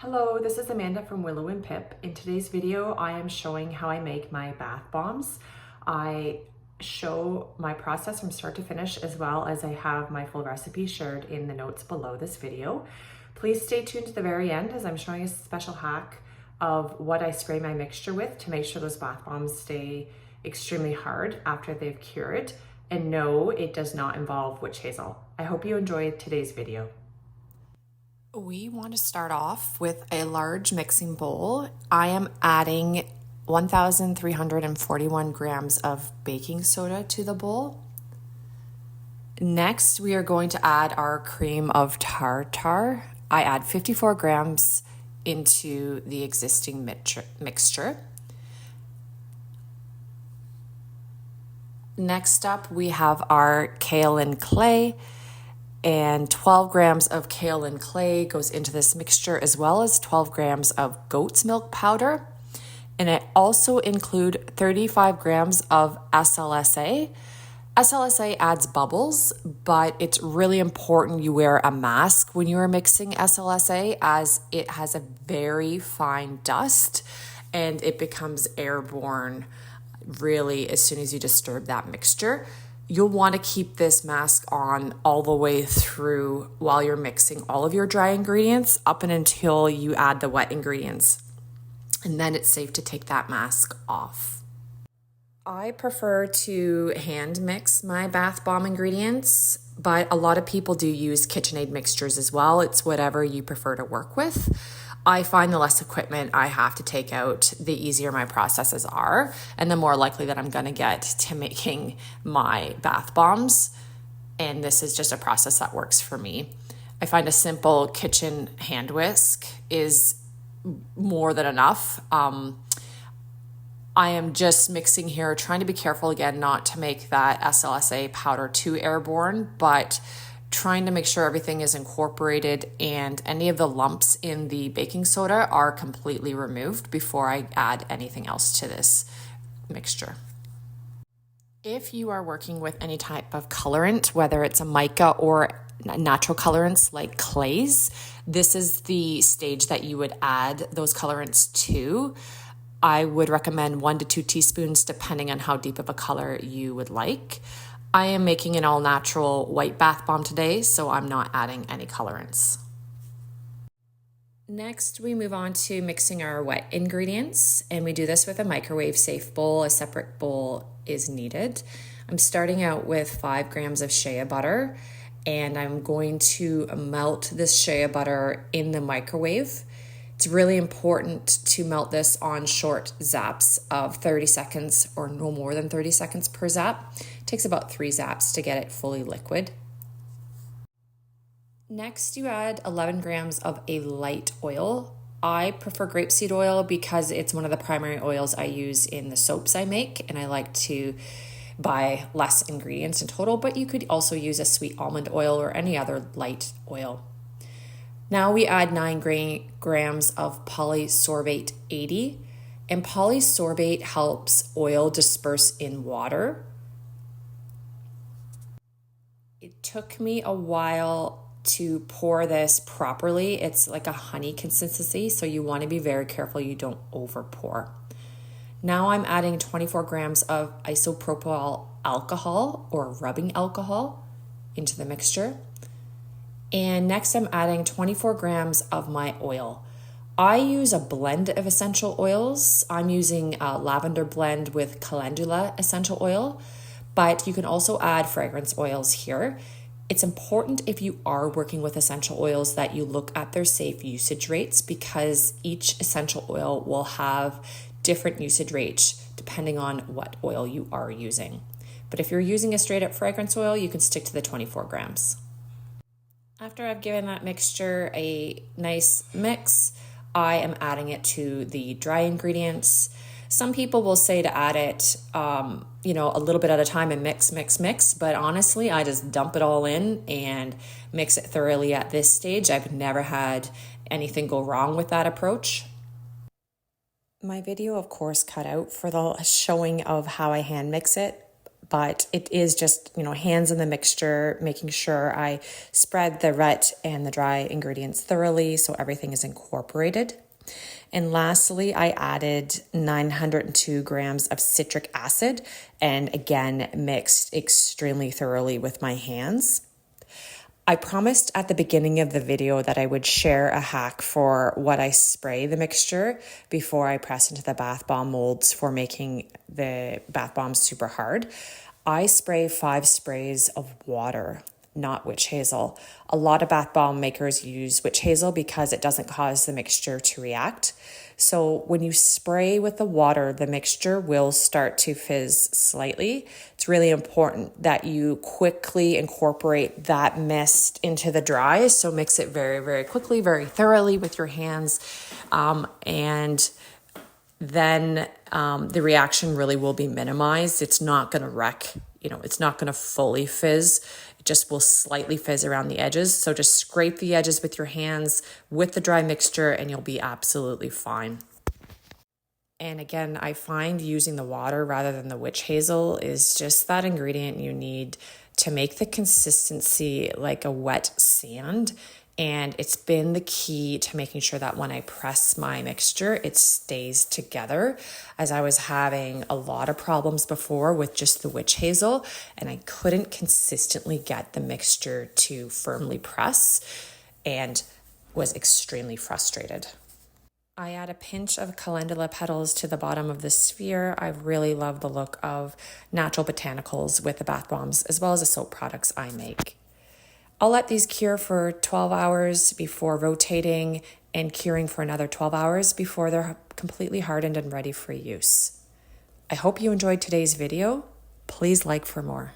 Hello, this is Amanda from Willow Pip. In today's video, I am showing how I make my bath bombs. I show my process from start to finish, as well as I have my full recipe shared in the notes below this video. Please stay tuned to the very end as I'm showing a special hack of what I spray my mixture with to make sure those bath bombs stay extremely hard after they've cured. And no, it does not involve witch hazel. I hope you enjoyed today's video. We want to start off with a large mixing bowl. I am adding 1,341 grams of baking soda to the bowl. Next, we are going to add our cream of tartar. I add 54 grams into the existing mixture. Next up, we have our kaolin clay. And 12 grams of kaolin clay goes into this mixture, as well as 12 grams of goat's milk powder. And I also include 35 grams of SLSA. SLSA adds bubbles, but it's really important you wear a mask when you are mixing SLSA, as it has a very fine dust and it becomes airborne really as soon as you disturb that mixture. You'll want to keep this mask on all the way through while you're mixing all of your dry ingredients up and until you add the wet ingredients. And then it's safe to take that mask off. I prefer to hand mix my bath bomb ingredients, but a lot of people do use KitchenAid mixtures as well. It's whatever you prefer to work with. I find the less equipment I have to take out, the easier my processes are, and the more likely that I'm going to get to making my bath bombs. And this is just a process that works for me. I find a simple kitchen hand whisk is more than enough. I am just mixing here, trying to be careful again not to make that SLSA powder too airborne, but trying to make sure everything is incorporated and any of the lumps in the baking soda are completely removed before I add anything else to this mixture. If you are working with any type of colorant, whether it's a mica or natural colorants like clays, this is the stage that you would add those colorants to. I would recommend 1 to 2 teaspoons depending on how deep of a color you would like. I am making an all-natural white bath bomb today, so I'm not adding any colorants. Next, we move on to mixing our wet ingredients, and we do this with a microwave-safe bowl. A separate bowl is needed. I'm starting out with 5 grams of shea butter, and I'm going to melt this shea butter in the microwave. It's really important to melt this on short zaps of 30 seconds or no more than 30 seconds per zap. It takes about 3 zaps to get it fully liquid. Next, you add 11 grams of a light oil. I prefer grapeseed oil because it's one of the primary oils I use in the soaps I make, and I like to buy less ingredients in total, but you could also use a sweet almond oil or any other light oil. Now we add 9 grams of polysorbate 80, and polysorbate helps oil disperse in water. It took me a while to pour this properly. It's like a honey consistency, so you want to be very careful you don't over pour. Now I'm adding 24 grams of isopropyl alcohol or rubbing alcohol into the mixture. And next I'm adding 24 grams of my oil. I use a blend of essential oils. I'm using a lavender blend with calendula essential oil, but you can also add fragrance oils here. It's important if you are working with essential oils that you look at their safe usage rates, because each essential oil will have different usage rates depending on what oil you are using. But if you're using a straight up fragrance oil, you can stick to the 24 grams. After I've given that mixture a nice mix, I am adding it to the dry ingredients. Some people will say to add it, a little bit at a time and mix. But honestly, I just dump it all in and mix it thoroughly at this stage. I've never had anything go wrong with that approach. My video, of course, cut out for the showing of how I hand mix it, but it is just, hands in the mixture, making sure I spread the wet and the dry ingredients thoroughly so everything is incorporated. And lastly, I added 902 grams of citric acid and again mixed extremely thoroughly with my hands. I promised at the beginning of the video that I would share a hack for what I spray the mixture before I press into the bath bomb molds for making the bath bombs super hard. I spray 5 sprays of water, not witch hazel. A lot of bath bomb makers use witch hazel because it doesn't cause the mixture to react. So when you spray with the water, the mixture will start to fizz slightly. It's really important that you quickly incorporate that mist into the dry. So mix it very, very quickly, very thoroughly with your hands. And then the reaction really will be minimized. It's not going to wreck, it's not going to fully fizz. It just will slightly fizz around the edges. So just scrape the edges with your hands with the dry mixture and you'll be absolutely fine. And again, I find using the water rather than the witch hazel is just that ingredient you need to make the consistency like a wet sand. And it's been the key to making sure that when I press my mixture, it stays together, as I was having a lot of problems before with just the witch hazel and I couldn't consistently get the mixture to firmly press and was extremely frustrated. I add a pinch of calendula petals to the bottom of the sphere. I really love the look of natural botanicals with the bath bombs as well as the soap products I make. I'll let these cure for 12 hours before rotating and curing for another 12 hours before they're completely hardened and ready for use. I hope you enjoyed today's video. Please like for more.